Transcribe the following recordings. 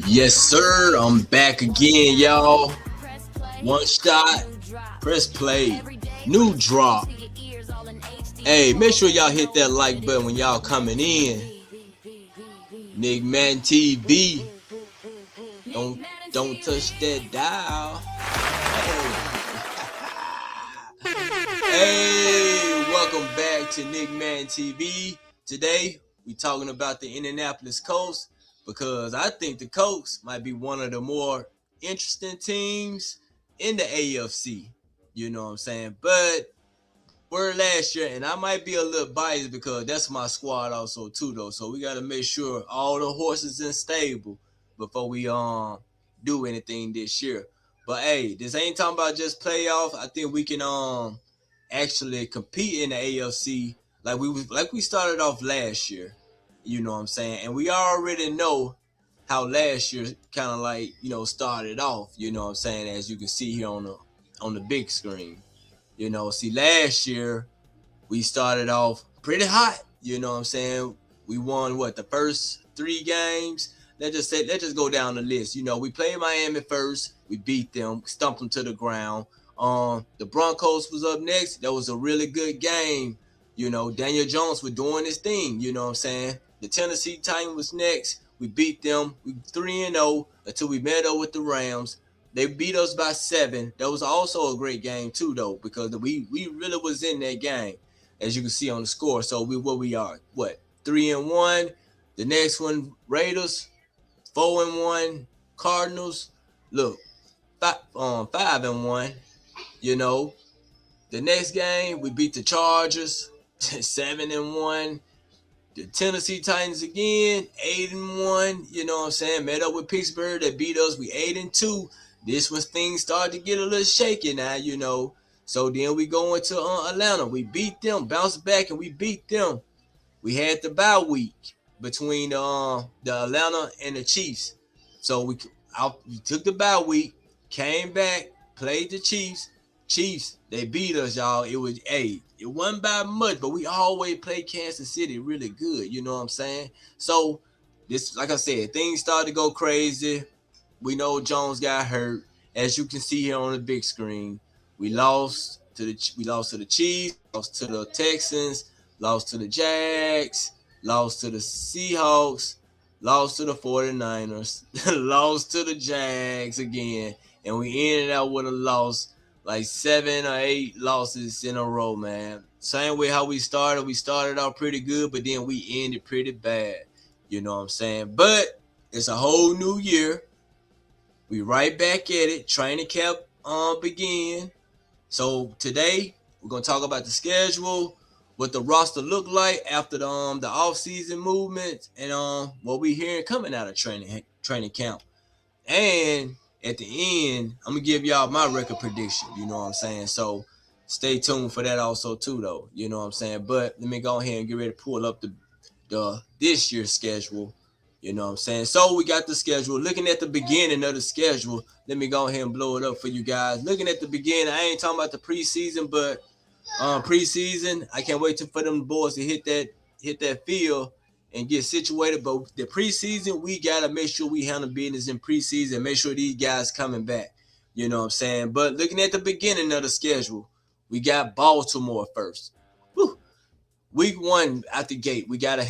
Yes, sir. I'm back again, y'all. One shot, press play, new drop. Hey, make sure y'all hit that like button when y'all coming in. Nick Man TV. Don't don't touch that dial. Hey, welcome back to Nick Man TV. Today we talking about the Indianapolis Colts because I think the Colts might be one of the more interesting teams in the AFC. You know what I'm saying? But we're last year, and I might be a little biased because that's my squad also too, though. So we got to make sure all the horses in stable before we do anything this year. But hey, this ain't talking about just playoff. I think we can actually compete in the AFC like we started off last year. You know what I'm saying? And we already know how last year kind of started off. You know what I'm saying? As you can see here on the big screen. See last year we started off pretty hot. You know what I'm saying? We won the first 3 games. Let's just go down the list. We played Miami first. We beat them, stumped them to the ground. The Broncos was up next. That was a really good game. Daniel Jones was doing his thing. You know what I'm saying? The Tennessee Titans was next. We beat them. We 3-0 until we met up with the Rams. They beat us by 7. That was also a great game too, though, because we really was in that game, as you can see on the score. So we are 3-1. The next one Raiders, 4-1. Cardinals, look, 5-1. The next game we beat the Chargers, 7-1. The Tennessee Titans again, 8-1. You know what I'm saying? Met up with Pittsburgh. They beat us. We 8-2. This was things started to get a little shaky now. So then we go into Atlanta. We beat them, bounced back, and we beat them. We had the bye week between the Atlanta and the Chiefs. So we took the bye week, came back, played the Chiefs. Chiefs, they beat us, y'all. It wasn't by much, but we always play Kansas City really good. You know what I'm saying? So this, like I said, things started to go crazy. We know Jones got hurt, as you can see here on the big screen. We lost to the Chiefs, lost to the Texans, lost to the Jags, lost to the Seahawks, lost to the 49ers, lost to the Jags again, and we ended up with a loss, like 7 or 8 losses in a row, man. Same way how we started. We started out pretty good, but then we ended pretty bad. You know what I'm saying? But it's a whole new year. We right back at it. Training camp begin. So today we're gonna talk about the schedule, what the roster look like after the off-season movement, and what we hearing coming out of training camp. And at the end, I'm gonna give y'all my record prediction. You know what I'm saying? So stay tuned for that also too, though. You know what I'm saying? But let me go ahead and get ready to pull up the this year's schedule. You know what I'm saying? So we got the schedule. Looking at the beginning of the schedule, let me go ahead and blow it up for you guys. Looking at the beginning, I ain't talking about the preseason, but preseason, I can't wait for them boys to hit that field and get situated. But the preseason, we gotta make sure we handle business in preseason. Make sure these guys coming back. You know what I'm saying? But looking at the beginning of the schedule, we got Baltimore first. Whew. Week 1 out the gate, we gotta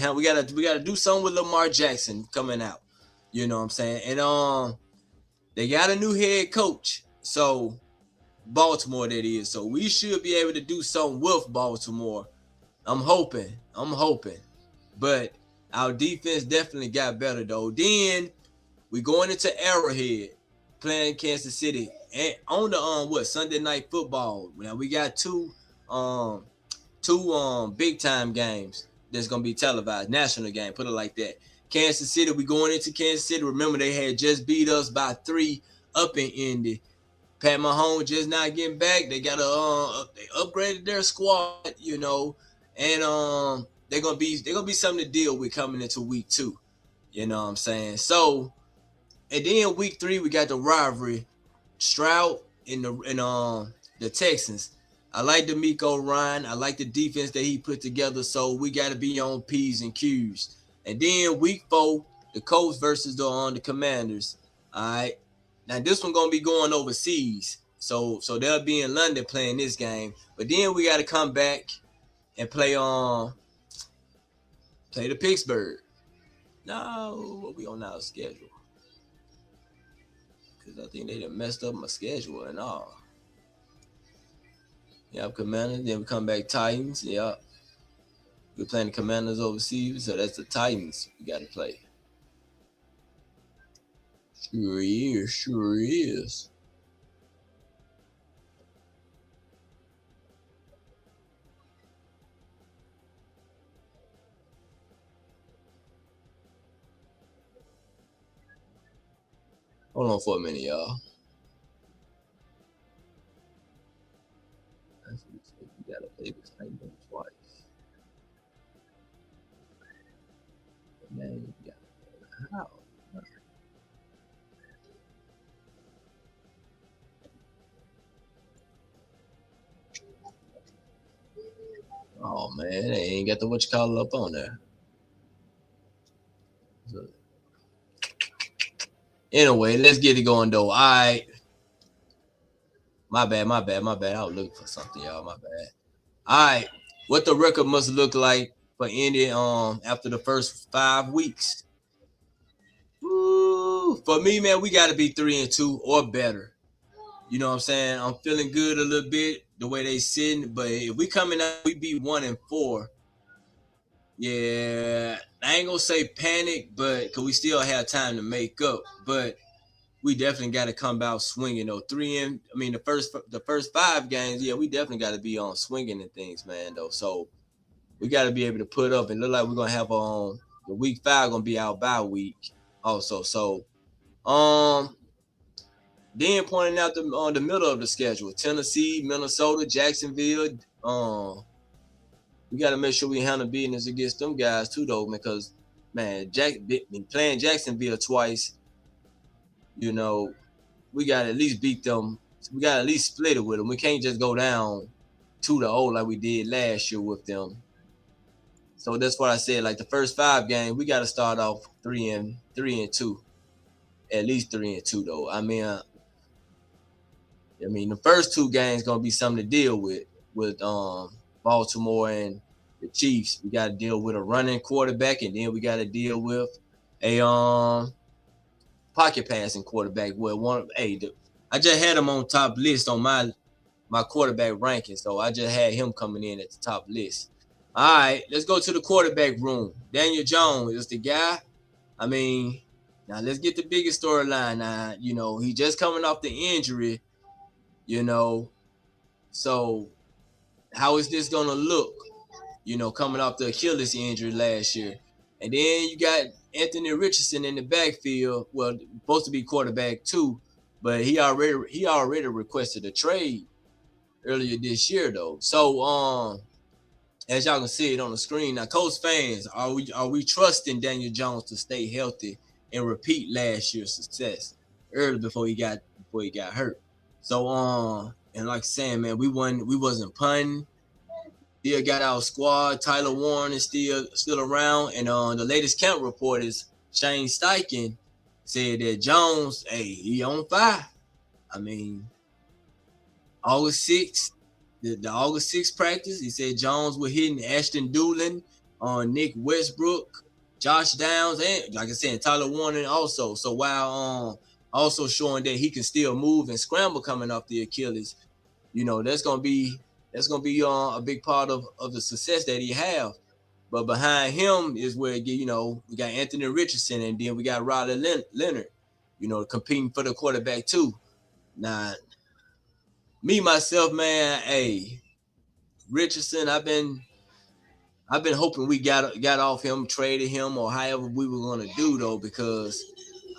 do something with Lamar Jackson coming out. You know what I'm saying? And they got a new head coach, so Baltimore that is. So we should be able to do something with Baltimore. I'm hoping. But our defense definitely got better though. Then we going into Arrowhead, playing Kansas City, and on the Sunday Night Football. Now we got two big time games that's gonna be televised, national game, put it like that. Kansas City, we going into Kansas City. Remember, they had just beat us by 3 up in Indy. Pat Mahomes just not getting back. They got they upgraded their squad, and they're gonna be something to deal with coming into week 2. You know what I'm saying? So, and then week 3 we got the rivalry, Stroud and the Texans. I like D'Amico Ryan. I like the defense that he put together. So we got to be on P's and Q's. And then week 4, the Colts versus the Commanders. All right. Now this one gonna be going overseas, so they'll be in London playing this game. But then we got to come back and play the Pittsburgh. No, what we on our schedule? Because I think they done messed up my schedule and all. Yep, Commanders. Then we come back Titans. Yep. We're playing the Commanders overseas, so that's the Titans we got to play. Sure is, sure is. Hold on for a minute, y'all. That's what we said. We got to play the Titans twice. Man, you got how? Oh man, they ain't got the what you call it up on there. So, anyway, let's get it going though. All right. My bad. I was looking for something, y'all. My bad. All right. What the record must look like for Indy after the first 5 weeks. Woo. For me, man, we gotta be 3-2 or better. You know what I'm saying? I'm feeling good a little bit the way they sitting, but if we coming out, we be 1-4. Yeah, I ain't gonna say panic, but cause we still have time to make up. But we definitely got to come out swinging though. The first 5 games, yeah, we definitely got to be on swinging and things, man. Though, so we got to be able to put up and look like we're gonna have the week 5 gonna be our bye week also. So then pointing out the middle of the schedule: Tennessee, Minnesota, Jacksonville. We got to make sure we handle business against them guys too, though, because man, playing Jacksonville twice, you know, we got to at least beat them. We got to at least split it with them. We can't just go down 2-0 like we did last year with them. So that's what I said. Like the first 5 games, we got to start off 3-2, at least 3-2 though. I mean, the first 2 games gonna be something to deal with Baltimore and the Chiefs. We got to deal with a running quarterback, and then we got to deal with a pocket passing quarterback. I just had him on top list on my quarterback ranking, so I just had him coming in at the top list. All right, let's go to the quarterback room. Daniel Jones is the guy. I mean, now let's get the biggest storyline. Now, he just coming off the injury. So how is this gonna look? Coming off the Achilles injury last year, and then you got Anthony Richardson in the backfield. Well, supposed to be quarterback too, but he already requested a trade earlier this year though. So as y'all can see it on the screen now, Colts fans, are we trusting Daniel Jones to stay healthy and repeat last year's success early before he got hurt? So and like saying, man, we wasn't punting. Still got our squad. Tyler Warren is still around, and the latest camp report is Shane Steichen said that Jones, hey, he on fire. I mean, August 6th, the August 6th practice, he said Jones was hitting Ashton Doolin, Nick Westbrook, Josh Downs, and like I said, Tyler Warren also. So while also showing that he can still move and scramble coming off the Achilles, that's gonna be a big part of the success that he have. But behind him is where we got Anthony Richardson, and then we got Riley Leonard, competing for the quarterback too. Now, me myself, man, hey, Richardson, I've been hoping we got off him, traded him, or however we were gonna do though, because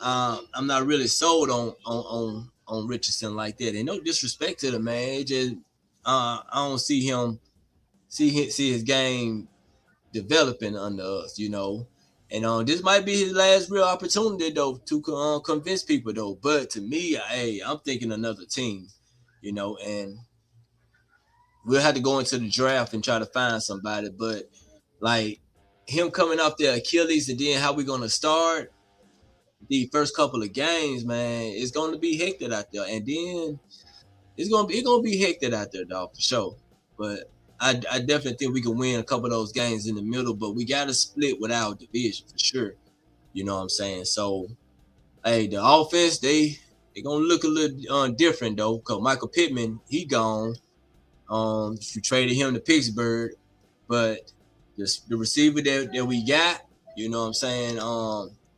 I'm not really sold on Richardson like that. And no disrespect to the man, it just I don't see his game developing under us, And this might be his last real opportunity though to convince people though. But to me, hey, I'm thinking another team, and we'll have to go into the draft and try to find somebody. But like him coming off the Achilles, and then how we gonna start? the first couple of games, man, it's going to be hectic out there, and then it's gonna be hectic out there, dog, for sure. But I definitely think we can win a couple of those games in the middle, but we got to split with our division for sure. You know what I'm saying? So, hey, the offense they gonna look a little different though, cause Michael Pittman he gone. You traded him to Pittsburgh, but the receiver that we got, you know what I'm saying?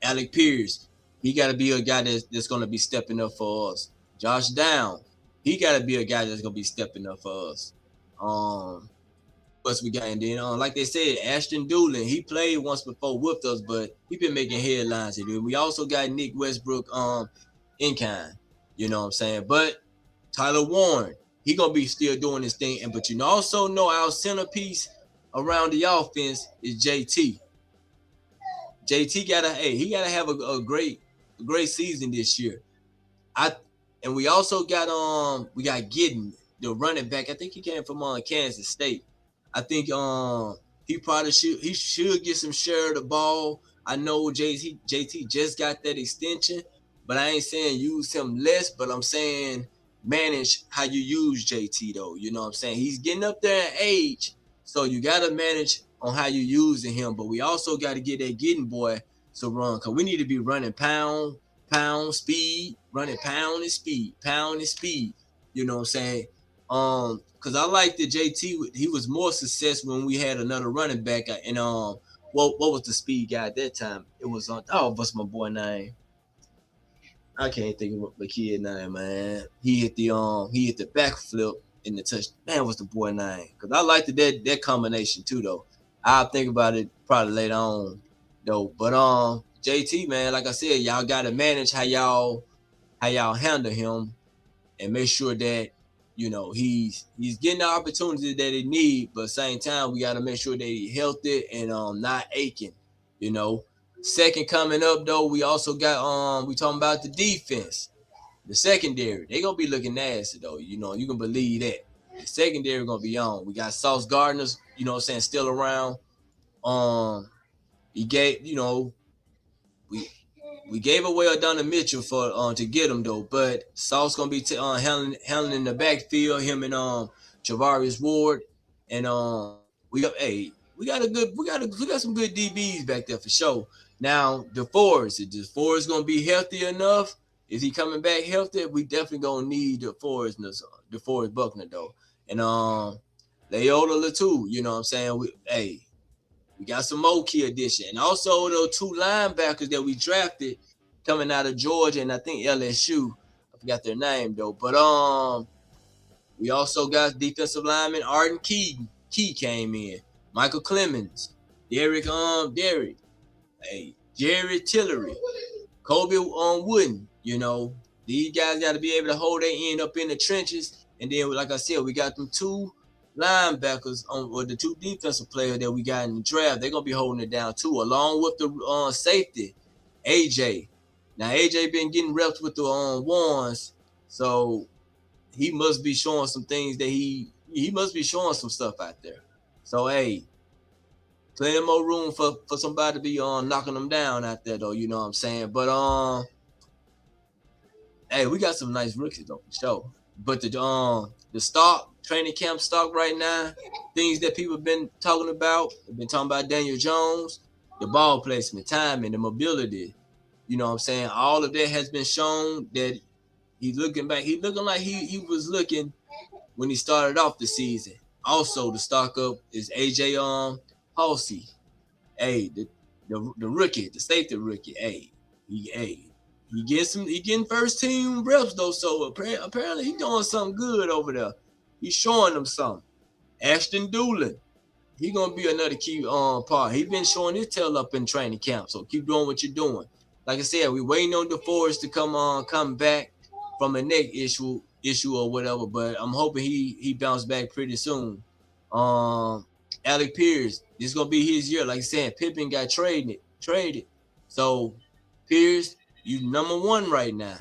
Alec Pierce, he got to be a guy that's going to be stepping up for us. Josh Down, he got to be a guy that's going to be stepping up for us. Plus we got, and then like they said, Ashton Doolin, he played once before with us, but he been making headlines. And we also got Nick Westbrook in kind, you know what I'm saying? But Tyler Warren, he gonna be still doing his thing. And but you also know our centerpiece around the offense is JT. JT he gotta have a great season this year. I and we got Gidden, the running back. I think he came from Kansas State. I think he should get some share of the ball. I know JT just got that extension, but I ain't saying use him less, but I'm saying manage how you use JT though. You know what I'm saying? He's getting up there in age, so you gotta manage on how you using him. But we also got to get that getting boy to run, because we need to be running pound, speed, running pound and speed. You know what I'm saying? Because I like that JT. He was more successful when we had another running back. And what was the speed guy at that time? It was what's my boy name? I can't think of the kid name, man. He hit the backflip in the touch. Man, what's the boy name? Because I liked that combination too, though. I'll think about it probably later on, though. But JT, man, like I said, y'all gotta manage how y'all handle him and make sure that he's getting the opportunity that he need, but at the same time we gotta make sure that he's healthy and not aching. You know. Second coming up though, we also got we talking about the defense, the secondary. They gonna be looking nasty though. You know, you can believe that. The secondary gonna be on. We got Sauce Gardner's, you know what I'm saying, still around. He gave, we we gave away Adonai Mitchell for to get him though, but Sauce gonna be handling in the backfield, him and Javarius Ward, and we got some good DBs back there for sure. Now is DeForest gonna be healthy enough? Is he coming back healthy? We definitely gonna need DeForest Buckner though, and Leola Latu. You know what I'm saying? We got some more key addition. And also the two linebackers that we drafted coming out of Georgia and I think LSU. I forgot their name though. But we also got defensive lineman Arden Key. Key came in. Michael Clemens. Derek, Jerry Tillery. Kobe Wooden. You know, these guys got to be able to hold their end up in the trenches. And then, like I said, we got them two linebackers or the two defensive players that we got in the draft. They're gonna be holding it down too, along with the safety, AJ. Now AJ been getting reps with the ones, so he must be showing some things that he must be showing some stuff out there. So hey, plenty more room for somebody to be knocking them down out there though. You know what I'm saying? But hey, we got some nice rookies though for sure. But the stock, training camp stock right now, things that people have been talking about. They've been talking about Daniel Jones, the ball placement, timing, the mobility. You know what I'm saying? All of that has been shown that he's looking back. He's looking like he was looking when he started off the season. Also, the stock up is AJ Halsey. Hey, the rookie, the safety rookie. Hey, he getting first team reps though, so apparently he doing something good over there. He's showing them something. Ashton Doolin, he gonna be another key part. He been showing his tail up in training camp, so keep doing what you're doing. Like I said, we waiting on DeForest to come back from a neck issue or whatever, but I'm hoping he bounced back pretty soon. Alec Pierce, this is gonna be his year. Like I said, Pippen got traded. So Pierce, you number one right now.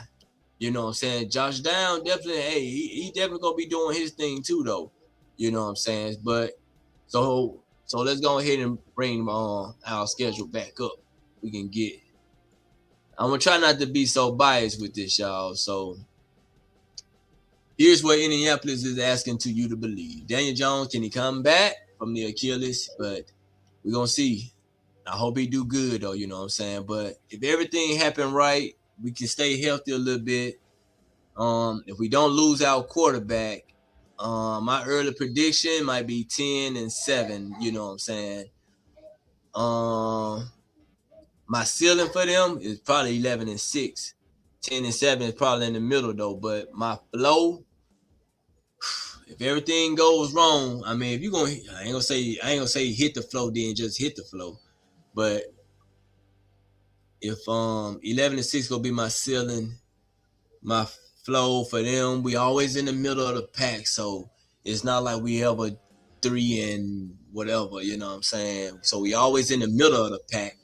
You know what I'm saying? Josh Down definitely, hey, he definitely gonna be doing his thing too, though. You know what I'm saying? But so let's go ahead and bring our schedule back up. We can get I'm gonna try not to be so biased with this, y'all. So here's what Indianapolis is asking to you to believe. Daniel Jones, can he come back from the Achilles? But we're gonna see. I hope he do good though, you know what I'm saying? But if everything happened right, we can stay healthy a little bit. If we don't lose our quarterback, my early prediction might be 10-7, you know what I'm saying? My ceiling for them is probably 11-6. 10-7 is probably in the middle though, but my flow, if everything goes wrong, I mean, if you gonna, I ain't gonna say hit the flow, then just hit the flow. But if 11-6 gonna be my ceiling, my flow for them, we always in the middle of the pack, so it's not like we ever 3 and whatever, you know what I'm saying? So we always in the middle of the pack.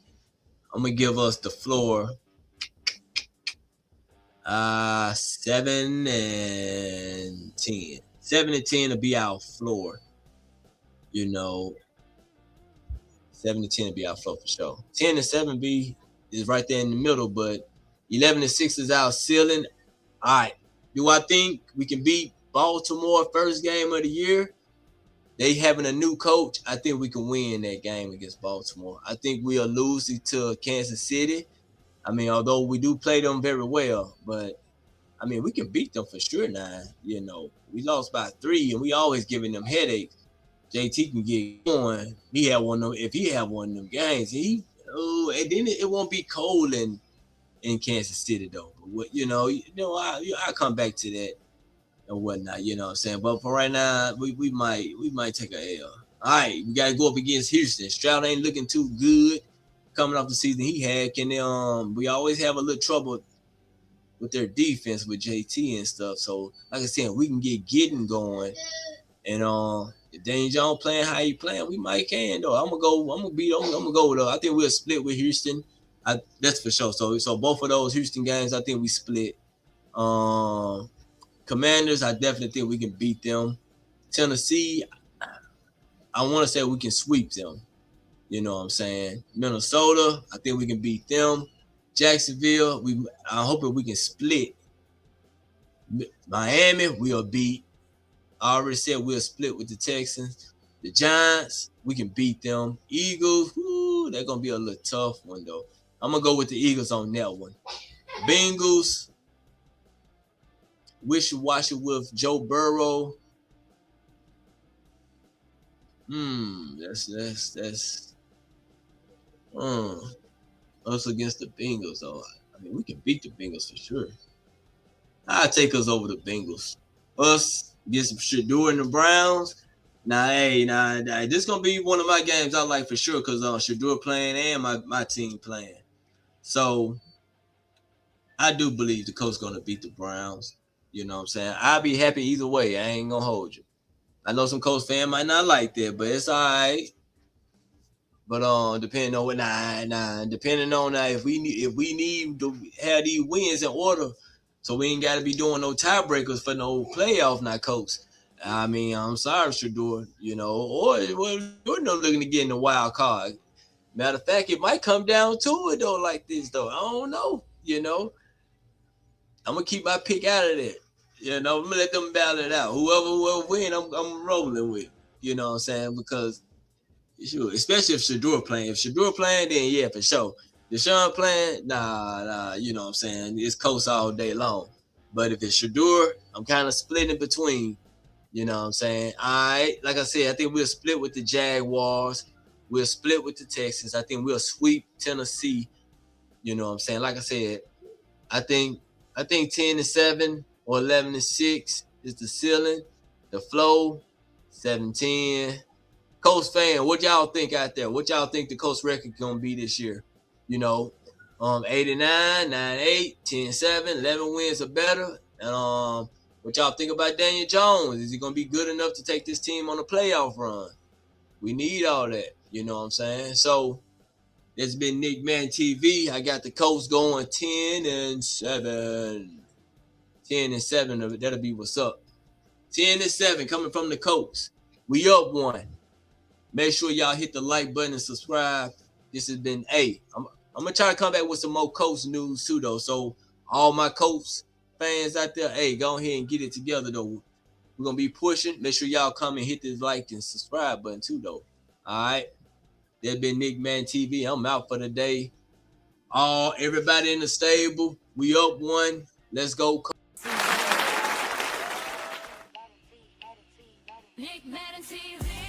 I'm gonna give us the floor 7-10. 7-10 to be our floor. You know, 7-10 to be our floor for sure. 10-7 is right there in the middle, but 11-6 is our ceiling. All right. Do I think we can beat Baltimore first game of the year? They having a new coach. I think we can win that game against Baltimore. I think we'll lose it to Kansas City. I mean, although we do play them very well, but I mean, we can beat them for sure now. You know, we lost by 3, and we always giving them headaches. JT can get going. He had one of them. If he had one of them games, and then it won't be cold in Kansas City though. But I come back to that and whatnot. You know what I'm saying? But for right now, we might take a L. All right, we gotta go up against Houston. Stroud ain't looking too good coming off the season he had. Can they, we always have a little trouble with their defense with JT and stuff. So like I said, we can get getting going, and if Daniel Jones playing how he playing, we might can though. I'm gonna go though. I think we'll split with Houston. That's for sure. So both of those Houston games, I think we split. Commanders, I definitely think we can beat them. Tennessee, I want to say we can sweep them. You know what I'm saying? Minnesota, I think we can beat them. Jacksonville, I'm hoping we can split. Miami, we'll beat. I already said we'll split with the Texans. The Giants, we can beat them. Eagles, they're going to be a little tough one, though. I'm going to go with the Eagles on that one. Bengals, wishy-washy with Joe Burrow. That's us against the Bengals, though. I mean, we can beat the Bengals for sure. I'll take us over the Bengals. Us against Shador and the Browns. This is gonna be one of my games I like for sure because Shador playing and my team playing. So I do believe the coach gonna beat the Browns. You know what I'm saying? I'll be happy either way. I ain't gonna hold you. I know some Colts fan might not like that, but it's all right. But depending on depending on if we need to have these wins in order, so we ain't got to be doing no tiebreakers for no playoff now, Coach. I mean, I'm sorry, Shador, or we're not looking to get in the wild card. Matter of fact, it might come down to it though, like this though. I don't know. I'm gonna keep my pick out of that. I'm gonna let them battle it out. Whoever will win, I'm rolling with. You know what I'm saying? Because sure, especially if Shador playing. If Shador playing, then yeah, for sure. Deshaun playing, nah, you know what I'm saying? It's Colts all day long. But if it's Shador, I'm kind of splitting between. You know what I'm saying? Like I said, I think we'll split with the Jaguars. We'll split with the Texans. I think we'll sweep Tennessee. You know what I'm saying? Like I said, I think 10-7 or 11-6 is the ceiling. The flow, 7-10. Colts fan, what y'all think out there? What y'all think the Colts record gonna be this year? 8-9, 9-8, 10-7, 11 wins or better. And what y'all think about Daniel Jones? Is he gonna be good enough to take this team on a playoff run? We need all that. You know what I'm saying? So it's been Nick Man TV. I got the Colts going 10-7. 10-7. That'll be what's up. 10-7 coming from the Colts. We up one. Make sure y'all hit the like button and subscribe. This has been I'm gonna try to come back with some more Colts news too, though. So all my Colts fans out there, hey, go ahead and get it together, though. We're gonna be pushing. Make sure y'all come and hit this like and subscribe button too, though. All right. That's been Nick Man TV. I'm out for the day. Everybody in the stable, we up one. Let's go. Nick Man TV.